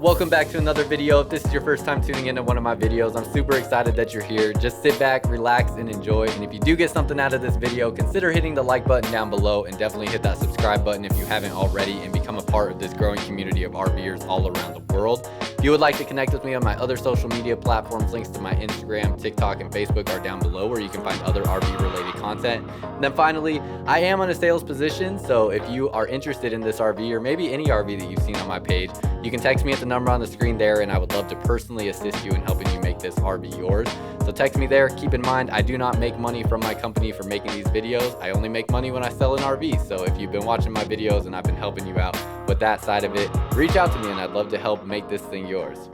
Welcome back to another video. If this is your first time tuning into one of my videos, I'm super excited that you're here. Just sit back, relax, and enjoy. And if you do get something out of this video, consider hitting the like button down below and definitely hit that subscribe button if you haven't already and become a part of this growing community of RVers all around the world. If you would like to connect with me on my other social media platforms, links to my Instagram, TikTok, and Facebook are down below where you can find other RV related content. And then finally, I am on a sales position, so if you are interested in this RV or maybe any RV that you've seen on my page, you can text me at the number on the screen there, and I would love to personally assist you in helping you make this RV yours. So text me there. Keep in mind, I do not make money from my company for making these videos. I only make money when I sell an RV. So if you've been watching my videos and I've been helping you out with that side of it, reach out to me and I'd love to help make this thing yours.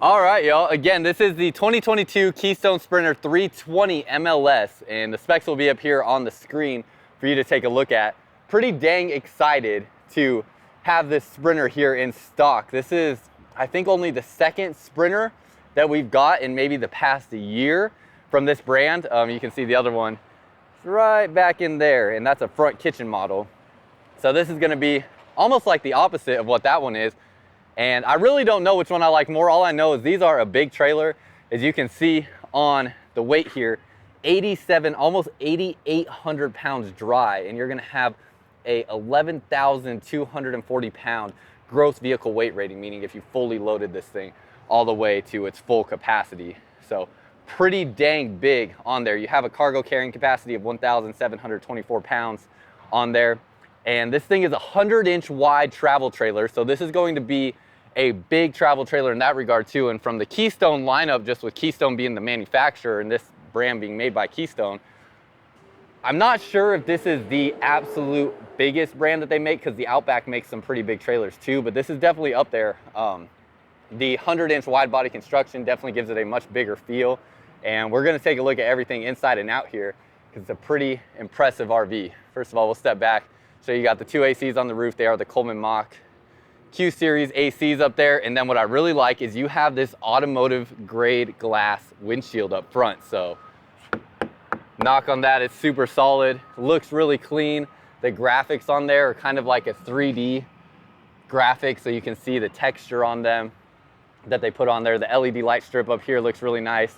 All right, y'all. Again, this is the 2022 Keystone Sprinter 320 MLS, and the specs will be up here on the screen for you to take a look at. Pretty dang excited to have this Sprinter here in stock. This is, I think, only the second Sprinter that we've got in maybe the past year from this brand. You can see the other one right back in there, and that's a front kitchen model. So this is gonna be almost like the opposite of what that one is. And I really don't know which one I like more. All I know is these are a big trailer. As you can see on the weight here, 87, almost 8,800 pounds dry, and you're gonna have a 11,240 pound gross vehicle weight rating, meaning if you fully loaded this thing all the way to its full capacity. So pretty dang big on there. You have a cargo carrying capacity of 1,724 pounds on there. And this thing is a 100-inch wide travel trailer. So this is going to be a big travel trailer in that regard too. And from the Keystone lineup, just with Keystone being the manufacturer and this brand being made by Keystone, I'm not sure if this is the absolute biggest brand that they make, because the Outback makes some pretty big trailers too, but this is definitely up there. The 100-inch wide body construction definitely gives it a much bigger feel. And we're gonna take a look at everything inside and out here, because it's a pretty impressive RV. First of all, we'll step back. So you got the two ACs on the roof. They are the Coleman Mach Q Series ACs up there. And then what I really like is you have this automotive grade glass windshield up front. So knock on that, it's super solid, looks really clean. The graphics on there are kind of like a 3D graphic, so you can see the texture on them that they put on there. The LED light strip up here looks really nice.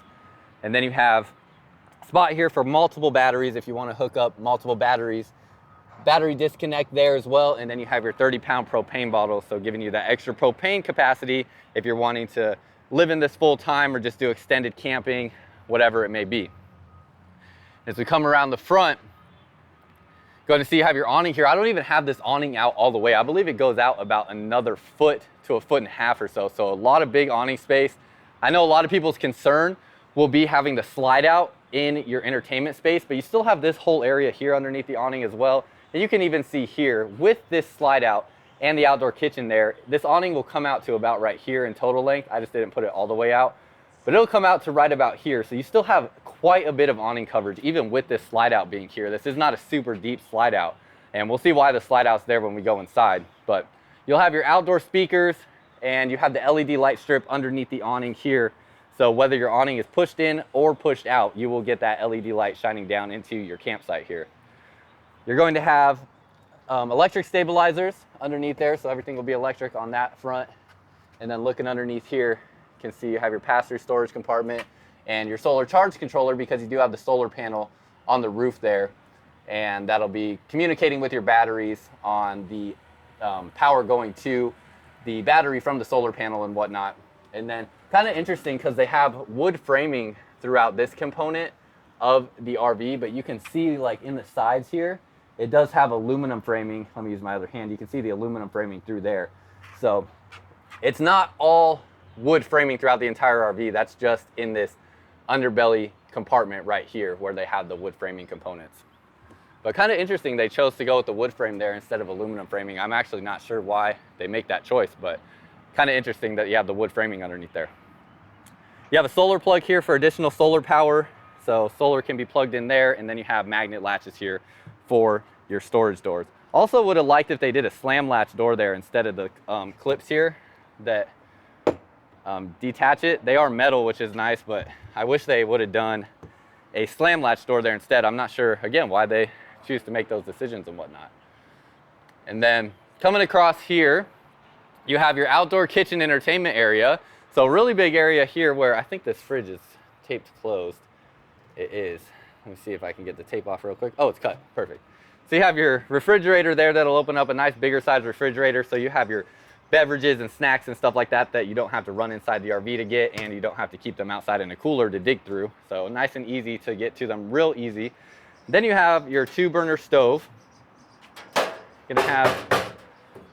And then you have a spot here for multiple batteries if you want to hook up multiple batteries. Battery disconnect there as well, and then you have your 30-pound propane bottle, so giving you that extra propane capacity if you're wanting to live in this full time or just do extended camping, whatever it may be. As we come around the front, going to see you have your awning here. I don't even have this awning out all the way. I believe it goes out about another foot to a foot and a half or so. So a lot of big awning space. I know a lot of people's concern will be having the slide out in your entertainment space, but you still have this whole area here underneath the awning as well. And you can even see here with this slide out and the outdoor kitchen there, this awning will come out to about right here in total length. I just didn't put it all the way out, but it'll come out to right about here. So you still have quite a bit of awning coverage, even with this slide out being here. This is not a super deep slide out, and we'll see why the slide out's there when we go inside. But you'll have your outdoor speakers, and you have the LED light strip underneath the awning here. So whether your awning is pushed in or pushed out, you will get that LED light shining down into your campsite here. You're going to have electric stabilizers underneath there, so everything will be electric on that front. And then looking underneath here, you can see you have your pass-through storage compartment and your solar charge controller, because you do have the solar panel on the roof there, and that'll be communicating with your batteries on the power going to the battery from the solar panel and whatnot. And then kind of interesting, because they have wood framing throughout this component of the RV, but you can see like in the sides here, it does have aluminum framing. Let me use my other hand. You can see the aluminum framing through there. So it's not all wood framing throughout the entire RV. That's just in this underbelly compartment right here where they have the wood framing components. But kind of interesting they chose to go with the wood frame there instead of aluminum framing. I'm actually not sure why they make that choice, but kind of interesting that you have the wood framing underneath there. You have a solar plug here for additional solar power. So solar can be plugged in there, and then you have magnet latches here for your storage doors. Also would have liked if they did a slam latch door there instead of the clips here that detach it. They are metal, which is nice, but I wish they would have done a slam latch door there instead. I'm not sure, again, why they choose to make those decisions and whatnot. And then coming across here, You have your outdoor kitchen entertainment area. So a really big area here where I think this fridge is taped closed. It is. Let me see if I can get the tape off real quick. Oh, it's cut. Perfect. So you have your refrigerator there that'll open up, a nice bigger size refrigerator. So you have your beverages and snacks and stuff like that that you don't have to run inside the RV to get, and you don't have to keep them outside in a cooler to dig through. So nice and easy to get to them, real easy. Then you have your 2-burner stove. You're gonna have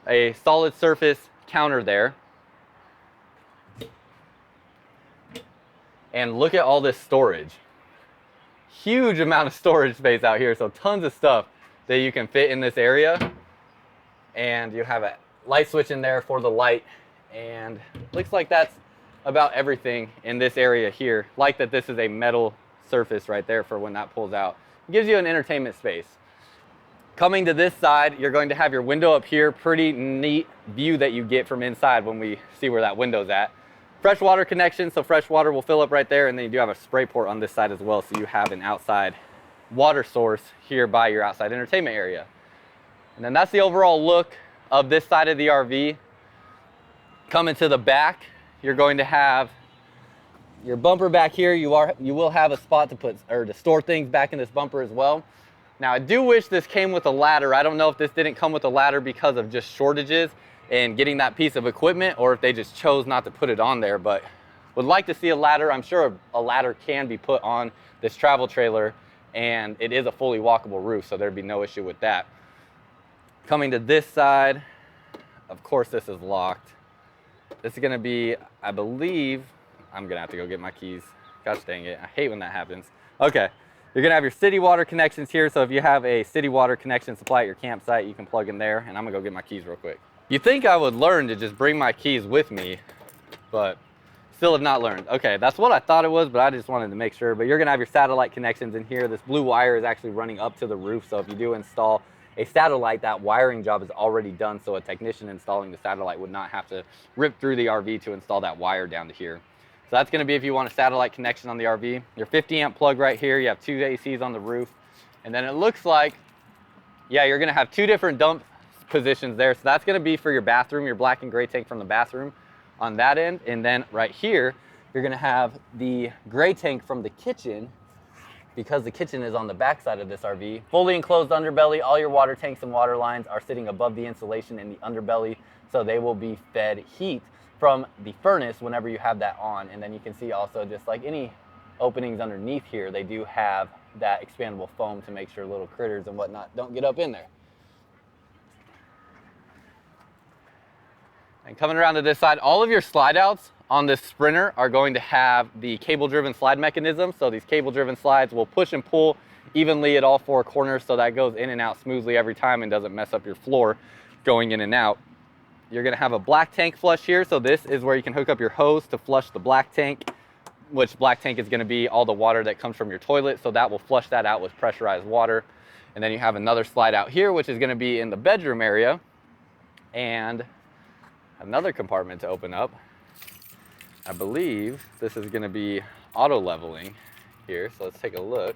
a solid surface counter there. And look at all this storage. Huge amount of storage space out here, so tons of stuff that you can fit in this area. And you have a light switch in there for the light, and looks like that's about everything in this area here. Like that this is a metal surface right there for when that pulls out. It gives you an entertainment space. Coming to this side, you're going to have your window up here. Pretty neat view that you get from inside when we see where that window's at. Fresh water connection, so fresh water will fill up right there, and then you do have a spray port on this side as well, so you have an outside water source here by your outside entertainment area. And then that's the overall look of this side of the RV. Coming to the back, you're going to have your bumper back here. You will have a spot to put or to store things back in this bumper as well. Now I do wish this came with a ladder. I don't know if this didn't come with a ladder because of just shortages and getting that piece of equipment, or if they just chose not to put it on there, but would like to see a ladder. I'm sure a ladder can be put on this travel trailer, and it is a fully walkable roof, so there'd be no issue with that. Coming to this side, of course this is locked. This is gonna be, I believe, I'm gonna have to go get my keys. Gosh dang it, I hate when that happens. Okay, you're gonna have your city water connections here, so if you have a city water connection supply at your campsite, you can plug in there, and I'm gonna go get my keys real quick. You think I would learn to just bring my keys with me, but still have not learned. Okay, that's what I thought it was, but I just wanted to make sure. But you're gonna have your satellite connections in here. This blue wire is actually running up to the roof, so if you do install a satellite, that wiring job is already done, so a technician installing the satellite would not have to rip through the RV to install that wire down to here. So that's gonna be if you want a satellite connection on the RV. Your 50 amp plug right here, you have 2 ACs on the roof, and then it looks like, yeah, you're gonna have 2 different dump positions there. So that's gonna be for your bathroom, your black and gray tank from the bathroom on that end. And then right here, you're gonna have the gray tank from the kitchen, because the kitchen is on the back side of this RV. Fully enclosed underbelly. All your water tanks and water lines are sitting above the insulation in the underbelly, so they will be fed heat from the furnace whenever you have that on. And then you can see also, just like any openings underneath here, they do have that expandable foam to make sure little critters and whatnot don't get up in there. And coming around to this side, all of your slide outs on this Sprinter are going to have the cable driven slide mechanism. So these cable driven slides will push and pull evenly at all 4 corners, so that goes in and out smoothly every time and doesn't mess up your floor going in and out. You're gonna have a black tank flush here. So this is where you can hook up your hose to flush the black tank, which black tank is gonna be all the water that comes from your toilet. So that will flush that out with pressurized water. And then you have another slide out here, which is gonna be in the bedroom area, and another compartment to open up. I believe this is gonna be auto leveling here. So let's take a look.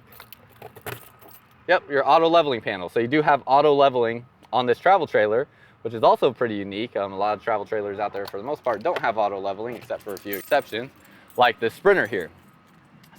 Yep, your auto leveling panel. So you do have auto leveling on this travel trailer, which is also pretty unique. A lot of travel trailers out there, for the most part, don't have auto leveling, except for a few exceptions, like the Sprinter here.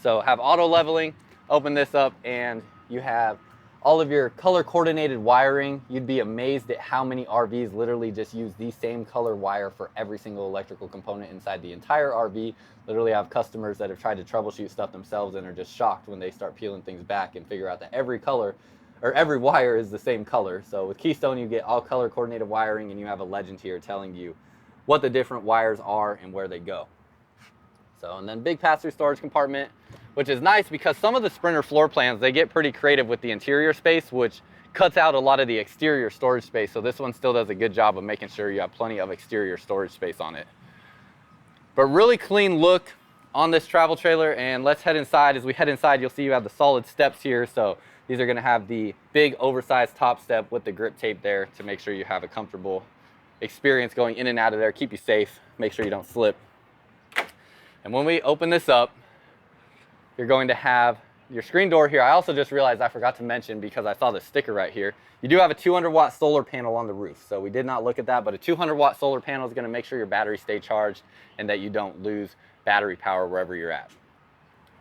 So have auto leveling, open this up, and you have all of your color coordinated wiring. You'd be amazed at how many RVs literally just use the same color wire for every single electrical component inside the entire RV. Literally have customers that have tried to troubleshoot stuff themselves and are just shocked when they start peeling things back and figure out that every color or every wire is the same color. So with Keystone, you get all color coordinated wiring, and you have a legend here telling you what the different wires are and where they go. So, and then big pass-through storage compartment, which is nice because some of the Sprinter floor plans, they get pretty creative with the interior space, which cuts out a lot of the exterior storage space. So this one still does a good job of making sure you have plenty of exterior storage space on it. But really clean look on this travel trailer. And let's head inside. As we head inside, you'll see you have the solid steps here. So these are gonna have the big oversized top step with the grip tape there to make sure you have a comfortable experience going in and out of there, keep you safe, make sure you don't slip. And when we open this up, you're going to have your screen door here, I also just realized I forgot to mention, because I saw the sticker right here, you do have a 200-watt solar panel on the roof. So we did not look at that, but a 200-watt solar panel is going to make sure your batteries stay charged and that you don't lose battery power wherever you're at.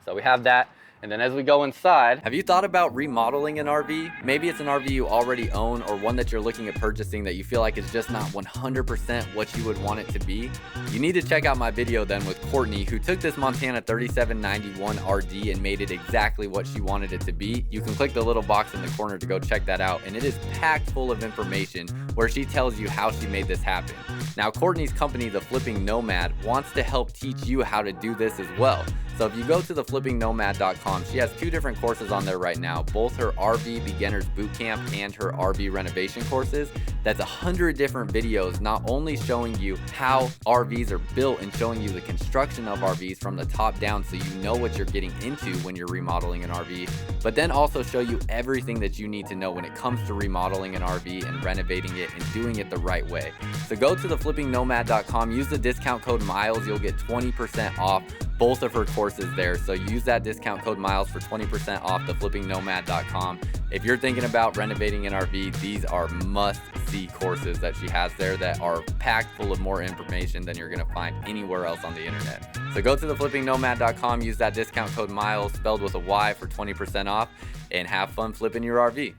So we have that. And then as we go inside, have you thought about remodeling an RV? Maybe it's an RV you already own, or one that you're looking at purchasing that you feel like is just not 100% what you would want it to be. You need to check out my video then with Courtney, who took this Montana 3791 RD and made it exactly what she wanted it to be. You can click the little box in the corner to go check that out, and it is packed full of information where she tells you how she made this happen. Now, Courtney's company, The Flipping Nomad, wants to help teach you how to do this as well. So if you go to theflippingnomad.com, she has 2 different courses on there right now, both her RV Beginners Bootcamp and her RV Renovation courses. That's 100 different videos, not only showing you how RVs are built and showing you the construction of RVs from the top down so you know what you're getting into when you're remodeling an RV, but then also show you everything that you need to know when it comes to remodeling an RV and renovating it and doing it the right way. So go to theflippingnomad.com, use the discount code Myles, you'll get 20% off both of her courses there. So use that discount code Myles for 20% off theflippingnomad.com. If you're thinking about renovating an RV, these are must-see courses that she has there that are packed full of more information than you're gonna find anywhere else on the internet. So go to theflippingnomad.com, use that discount code Myles, spelled with a Y, for 20% off, and have fun flipping your RV.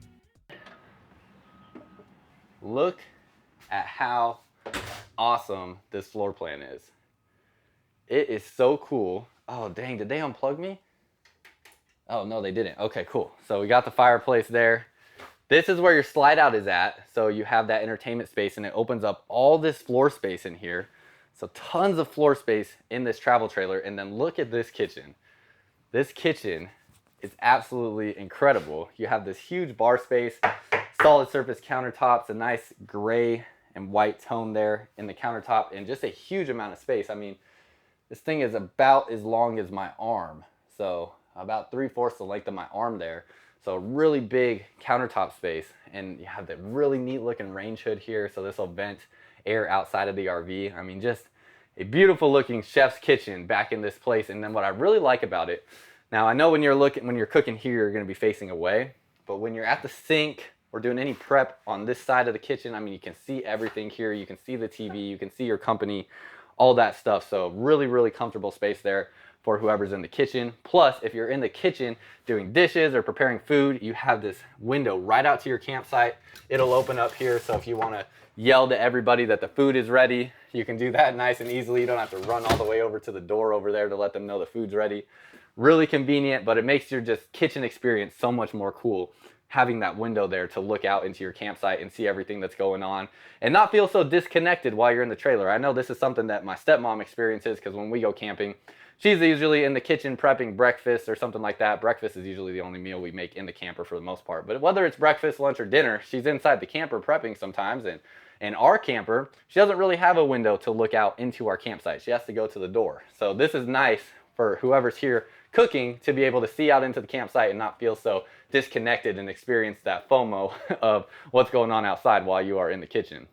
Look at how awesome this floor plan is. It is so cool. Oh, dang, did they unplug me? Oh, no, they didn't. Okay, cool. So we got the fireplace there. This is where your slide out is at. So you have that entertainment space, and it opens up all this floor space in here. So tons of floor space in this travel trailer. And then look at this kitchen. This kitchen is absolutely incredible. You have this huge bar space, solid surface countertops, a nice gray and white tone there in the countertop, and just a huge amount of space. I mean, this thing is about as long as my arm. So about 3/4 the length of my arm there. So really big countertop space. And you have the really neat looking range hood here. So this will vent air outside of the RV. I mean, just a beautiful looking chef's kitchen back in this place. And then what I really like about it, now I know when you're cooking here, you're gonna be facing away, but when you're at the sink or doing any prep on this side of the kitchen, I mean, you can see everything here. You can see the TV, you can see your company, all that stuff. So really, really comfortable space there for whoever's in the kitchen. Plus, if you're in the kitchen doing dishes or preparing food, you have this window right out to your campsite. It'll open up here, so if you want to yell to everybody that the food is ready, you can do that nice and easily. You don't have to run all the way over to the door over there to let them know the food's ready. Really convenient, but it makes your just kitchen experience so much more cool, having that window there to look out into your campsite and see everything that's going on and not feel so disconnected while you're in the trailer. I know this is something that my stepmom experiences, because when we go camping, she's usually in the kitchen prepping breakfast or something like that. Breakfast is usually the only meal we make in the camper for the most part. But whether it's breakfast, lunch, or dinner, she's inside the camper prepping sometimes. And in our camper, she doesn't really have a window to look out into our campsite. She has to go to the door. So this is nice for whoever's here cooking to be able to see out into the campsite and not feel so disconnected and experience that FOMO of what's going on outside while you are in the kitchen.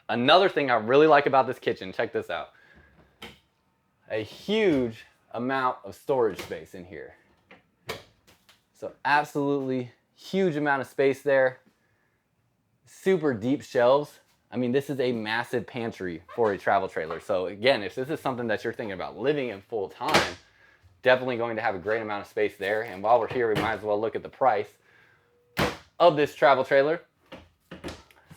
Another thing I really like about this kitchen, check this out. A huge amount of storage space in here. So absolutely huge amount of space there. Super deep shelves. I mean, this is a massive pantry for a travel trailer. So again, if this is something that you're thinking about living in full time, definitely going to have a great amount of space there. And while we're here, we might as well look at the price of this travel trailer.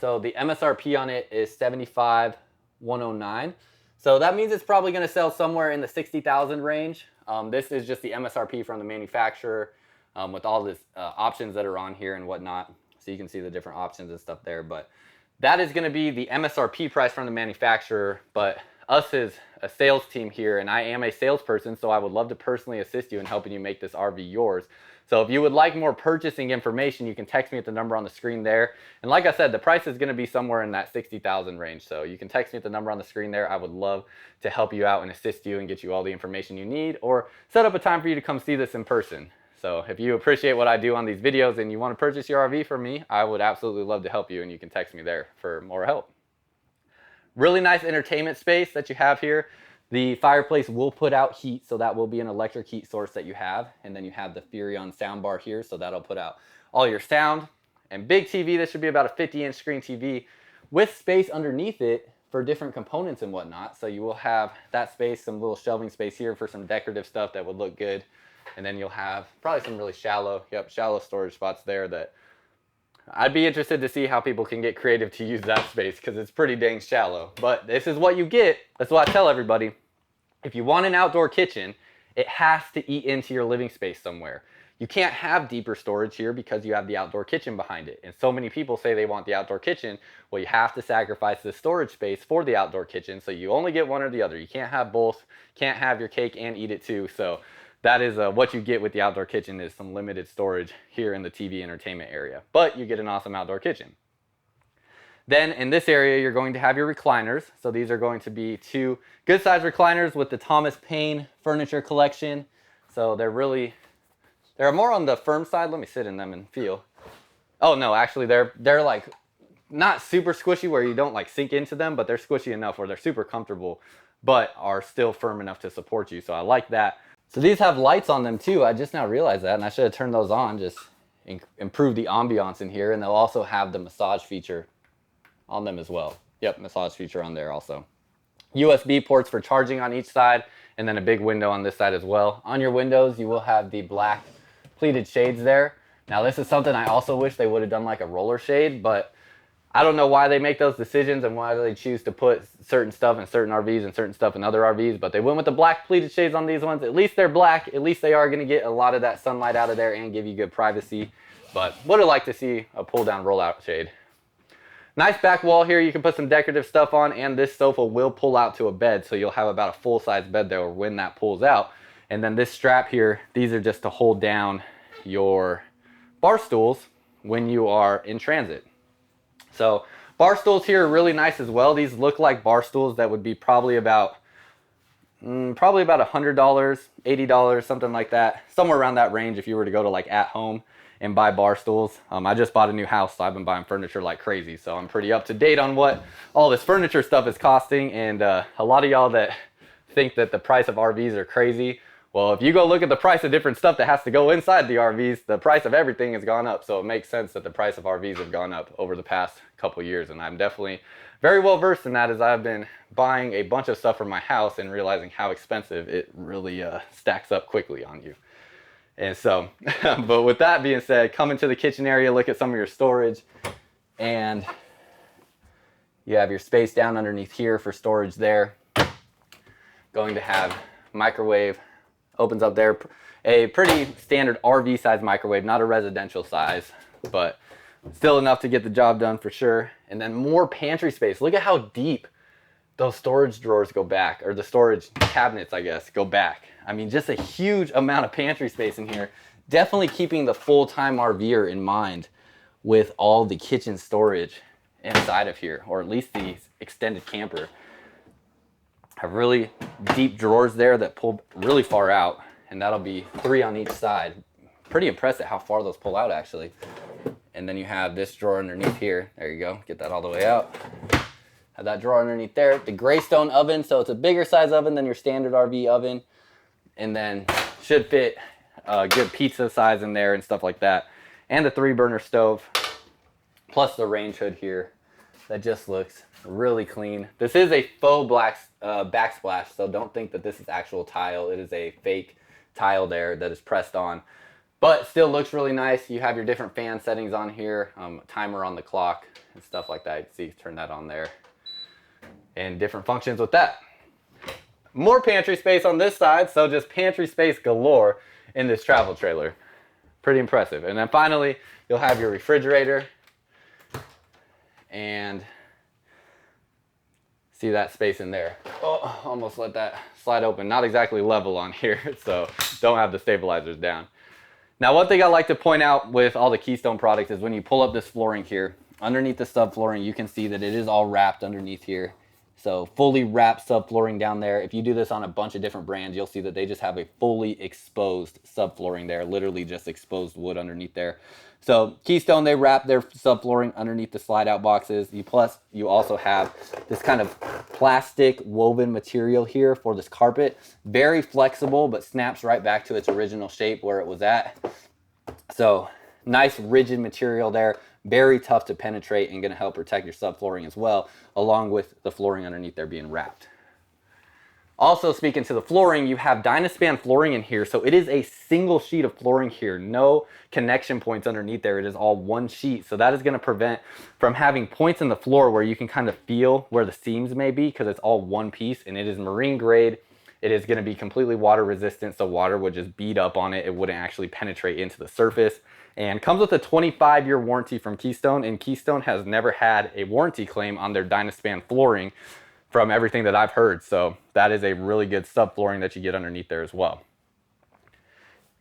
So the MSRP on it is $75,109. So that means it's probably going to sell somewhere in the $60,000 range. This is just the MSRP from the manufacturer with all the options that are on here and whatnot. So you can see the different options and stuff there. But that is going to be the MSRP price from the manufacturer. But us as a sales team here, and I am a salesperson, so I would love to personally assist you in helping you make this RV yours. So if you would like more purchasing information, you can text me at the number on the screen there. And like I said, the price is going to be somewhere in that $60,000 range. So you can text me at the number on the screen there. I would love to help you out and assist you and get you all the information you need, or set up a time for you to come see this in person. So if you appreciate what I do on these videos and you want to purchase your RV from me, I would absolutely love to help you, and you can text me there for more help. Really nice entertainment space that you have here. The fireplace will put out heat, so that will be an electric heat source that you have. And then you have the Furion soundbar here, so that'll put out all your sound. And big TV, this should be about a 50-inch screen TV with space underneath it for different components and whatnot. So you will have that space, some little shelving space here for some decorative stuff that would look good. And then you'll have probably some really shallow storage spots there that I'd be interested to see how people can get creative to use that space, because it's pretty dang shallow. But this is what you get. That's what I tell everybody. If you want an outdoor kitchen, it has to eat into your living space somewhere. You can't have deeper storage here because you have the outdoor kitchen behind it. And so many people say they want the outdoor kitchen. Well, you have to sacrifice the storage space for the outdoor kitchen. So you only get one or the other. You can't have both. Can't have your cake and eat it too. So that is what you get with the outdoor kitchen, is some limited storage here in the TV entertainment area. But you get an awesome outdoor kitchen. Then in this area, you're going to have your recliners. So these are going to be 2 good sized recliners with the Thomas Paine furniture collection. So they're more on the firm side. Let me sit in them and feel. Oh no, actually they're like not super squishy where you don't like sink into them, but they're squishy enough where they're super comfortable, but are still firm enough to support you. So I like that. So these have lights on them too. I just now realized that, and I should have turned those on, just improve the ambiance in here. And they'll also have the massage feature on them as well. Yep, massage feature on there also. USB ports for charging on each side, and then a big window on this side as well. On your windows, you will have the black pleated shades there. Now this is something I also wish they would have done like a roller shade, but I don't know why they make those decisions and why they choose to put certain stuff in certain RVs and certain stuff in other RVs, but they went with the black pleated shades on these ones. At least they're black. At least they are going to get a lot of that sunlight out of there and give you good privacy. But would have liked to see a pull down rollout shade. Nice back wall here. You can put some decorative stuff on, and this sofa will pull out to a bed. So you'll have about a full size bed there when that pulls out. And then this strap here, these are just to hold down your bar stools when you are in transit. So bar stools here are really nice as well. These look like bar stools that would be probably about $100, $80, something like that. Somewhere around that range if you were to go to like At Home and buy bar stools. I just bought a new house, so I've been buying furniture like crazy. So I'm pretty up to date on what all this furniture stuff is costing. And a lot of y'all that think that the price of RVs are crazy, well, if you go look at the price of different stuff that has to go inside the RVs, the price of everything has gone up. So it makes sense that the price of RVs have gone up over the past couple years. And I'm definitely very well versed in that, as I've been buying a bunch of stuff for my house and realizing how expensive it really stacks up quickly on you. And so, but with that being said, come into the kitchen area, look at some of your storage, and you have your space down underneath here for storage there. Going to have microwave. Opens up there, a pretty standard RV size microwave, not a residential size, but still enough to get the job done for sure. And then more pantry space. Look at how deep those storage drawers go back, or the storage cabinets, I guess, go back. I mean, just a huge amount of pantry space in here. Definitely keeping the full-time RVer in mind with all the kitchen storage inside of here, or at least the extended camper. Have really deep drawers there that pull really far out, and that'll be 3 on each side. Pretty impressed at how far those pull out actually. And then you have this drawer underneath here. There you go, get that all the way out. Have that drawer underneath there. The Keystone oven, so it's a bigger size oven than your standard RV oven. And then should fit a good pizza size in there and stuff like that. And the 3-burner stove, plus the range hood here. That just looks really clean. This is a faux black backsplash, so don't think that this is actual tile. It is a fake tile there that is pressed on, but still looks really nice. You have your different fan settings on here, timer on the clock and stuff like that. You can see, turn that on there, and different functions with that. More pantry space on this side, so just pantry space galore in this travel trailer. Pretty impressive. And then finally, you'll have your refrigerator. And see that space in there. Oh, almost let that slide open. Not exactly level on here, so don't have the stabilizers down. Now, one thing I like to point out with all the Keystone products is when you pull up this flooring here, underneath the subflooring, you can see that it is all wrapped underneath here So fully wrapped subflooring down there. If you do this on a bunch of different brands, you'll see that they just have a fully exposed subflooring there, literally just exposed wood underneath there. So Keystone, they wrap their subflooring underneath the slide out boxes. Plus you also have this kind of plastic woven material here for this carpet. Very flexible, but snaps right back to its original shape where it was at. So nice rigid material there, very tough to penetrate and going to help protect your subflooring as well, along with the flooring underneath there being wrapped. Also, speaking to the flooring, you have Dynaspan flooring in here. So it is a single sheet of flooring here, no connection points underneath there. It is all one sheet. So that is going to prevent from having points in the floor where you can kind of feel where the seams may be, because it's all one piece, and it is marine grade. It is going to be completely water resistant, so water would just beat up on it. It wouldn't actually penetrate into the surface. And comes with a 25-year warranty from Keystone, and Keystone has never had a warranty claim on their Dynaspan flooring from everything that I've heard. So that is a really good subflooring that you get underneath there as well.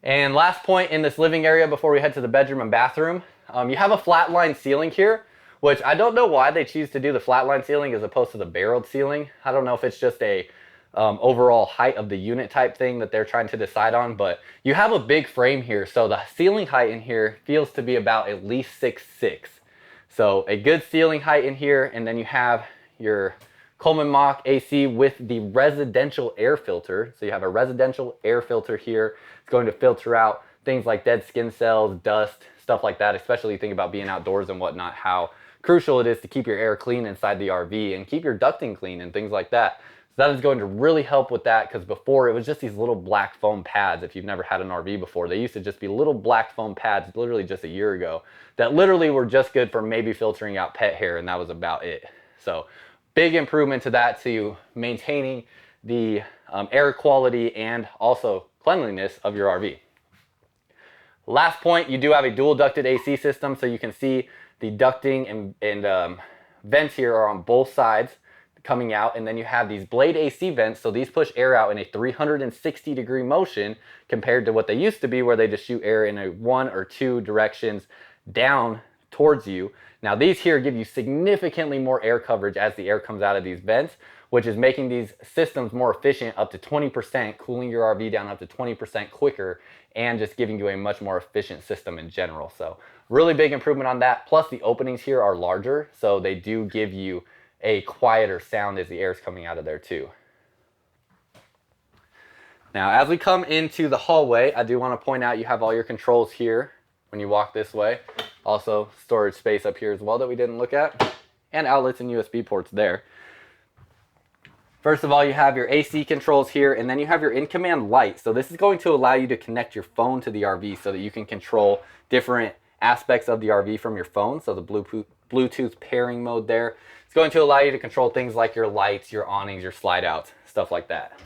And last point in this living area before we head to the bedroom and bathroom, you have a flatline ceiling here, which I don't know why they choose to do the flatline ceiling as opposed to the barreled ceiling. I don't know if it's just a overall height of the unit type thing that they're trying to decide on, but you have a big frame here, so the ceiling height in here feels to be about at least 6'6". So a good ceiling height in here, and then you have your Coleman Mach AC with the residential air filter. So you have a residential air filter here. It's going to filter out things like dead skin cells, dust, stuff like that, especially you think about being outdoors and whatnot, how crucial it is to keep your air clean inside the RV and keep your ducting clean and things like that. So that is going to really help with that, because before it was just these little black foam pads. If you've never had an RV before, they used to just be little black foam pads literally just a year ago that literally were just good for maybe filtering out pet hair, and that was about it. So big improvement to that, to maintaining the air quality and also cleanliness of your RV. Last point, you do have a dual ducted AC system, so you can see the ducting and vents here are on both sides coming out, and then you have these blade AC vents, so these push air out in a 360-degree motion compared to what they used to be, where they just shoot air in a 1 or 2 directions down towards you. Now these here give you significantly more air coverage as the air comes out of these vents, which is making these systems more efficient, up to 20%, cooling your RV down up to 20% quicker, and just giving you a much more efficient system in general. So really big improvement on that. Plus the openings here are larger, so they do give you a quieter sound as the air is coming out of there too. Now as we come into the hallway, I do want to point out you have all your controls here when you walk this way. Also storage space up here as well that we didn't look at, and outlets and USB ports there. First of all, you have your AC controls here, and then you have your in-command light. So this is going to allow you to connect your phone to the RV so that you can control different aspects of the RV from your phone. So the Bluetooth pairing mode there. It's going to allow you to control things like your lights, your awnings, your slide outs, stuff like that.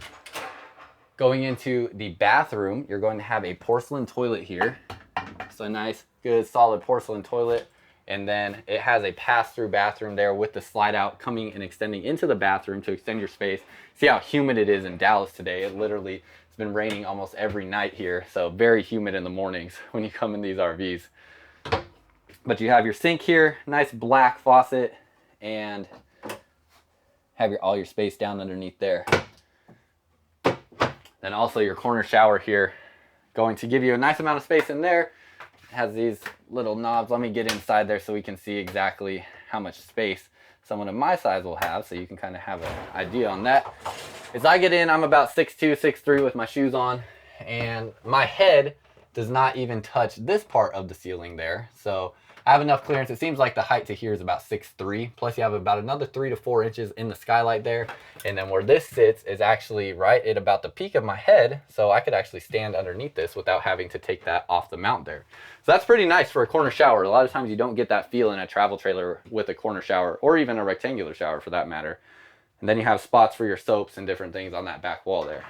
Going into the bathroom, you're going to have a porcelain toilet here. So a nice, good, solid porcelain toilet. And then it has a pass-through bathroom there with the slide out coming and extending into the bathroom to extend your space. See how humid it is in Dallas today. It literally, it's been raining almost every night here. So very humid in the mornings when you come in these RVs. But you have your sink here, nice black faucet, and have all your space down underneath there. Then also your corner shower here, going to give you a nice amount of space in there. It has these little knobs. Let me get inside there so we can see exactly how much space someone of my size will have, so you can kind of have an idea on that. As I get in, I'm about 6'2", 6'3" with my shoes on, and my head does not even touch this part of the ceiling there. So I have enough clearance. It seems like the height to here is about 6'3", plus you have about another 3 to 4 inches in the skylight there. And then where this sits is actually right at about the peak of my head, so I could actually stand underneath this without having to take that off the mount there. So that's pretty nice for a corner shower. A lot of times you don't get that feel in a travel trailer with a corner shower, or even a rectangular shower for that matter. And then you have spots for your soaps and different things on that back wall there.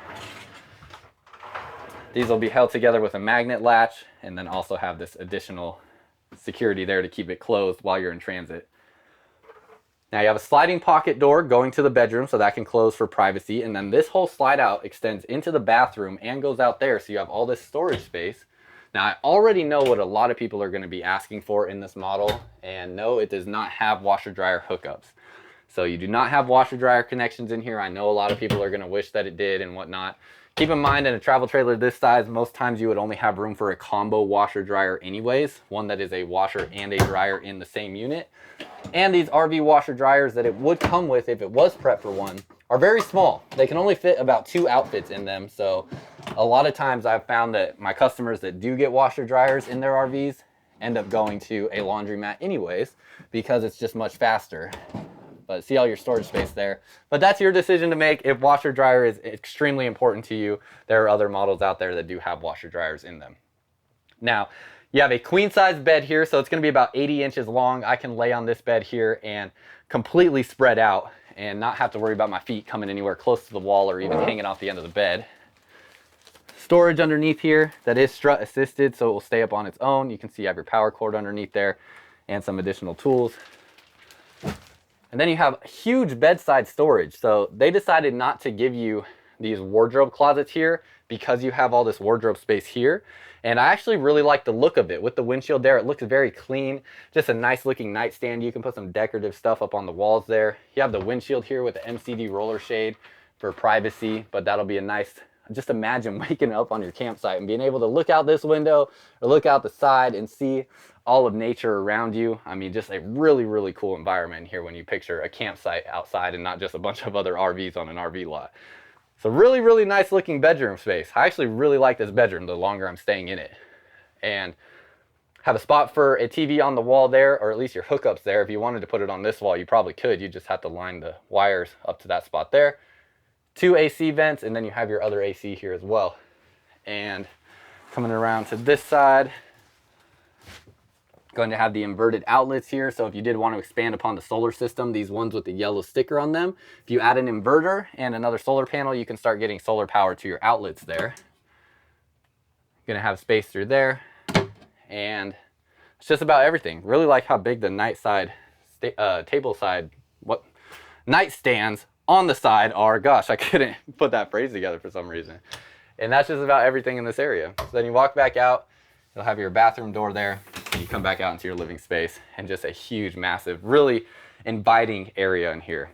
These will be held together with a magnet latch, and then also have this additional security there to keep it closed while you're in transit. Now you have a sliding pocket door going to the bedroom, so that can close for privacy, and then this whole slide out extends into the bathroom and goes out there, so you have all this storage space. Now I already know what a lot of people are going to be asking for in this model, and no, it does not have washer dryer hookups. So you do not have washer dryer connections in here. I know a lot of people are going to wish that it did and whatnot. Keep in mind, in a travel trailer this size, most times you would only have room for a combo washer dryer anyways, one that is a washer and a dryer in the same unit. And these RV washer dryers that it would come with if it was prepped for one are very small. They can only fit about 2 outfits in them. So a lot of times I've found that my customers that do get washer dryers in their RVs end up going to a laundromat anyways, because it's just much faster. But see all your storage space there. But that's your decision to make. If washer dryer is extremely important to you, there are other models out there that do have washer dryers in them. Now, you have a queen size bed here, so it's going to be about 80 inches long. I can lay on this bed here and completely spread out and not have to worry about my feet coming anywhere close to the wall or even hanging off the end of the bed. Storage underneath here that is strut assisted, so it will stay up on its own. You can see you have your power cord underneath there and some additional tools. And then you have huge bedside storage. So they decided not to give you these wardrobe closets here because you have all this wardrobe space here. And I actually really like the look of it. With the windshield there, it looks very clean. Just a nice looking nightstand. You can put some decorative stuff up on the walls there. You have the windshield here with the MCD roller shade for privacy, but that'll be a nice, just imagine waking up on your campsite and being able to look out this window or look out the side and see all of nature around you. I mean, just a really, really cool environment here when you picture a campsite outside and not just a bunch of other RVs on an RV lot. So really, really nice looking bedroom space. I actually really like this bedroom the longer I'm staying in it. And have a spot for a TV on the wall there, or at least your hookups there. If you wanted to put it on this wall, you probably could. You just have to line the wires up to that spot there. 2 AC vents, and then you have your other AC here as well. And coming around to this side, going to have the inverted outlets here. So if you did want to expand upon the solar system, these ones with the yellow sticker on them, if you add an inverter and another solar panel, you can start getting solar power to your outlets there. Going to have space through there, and it's just about everything. Really like how big the table side nightstands on the side are. Gosh, I couldn't put that phrase together for some reason. And that's just about everything in this area. So then you walk back out, you'll have your bathroom door there. You come back out into your living space, and just a huge, massive, really inviting area in here.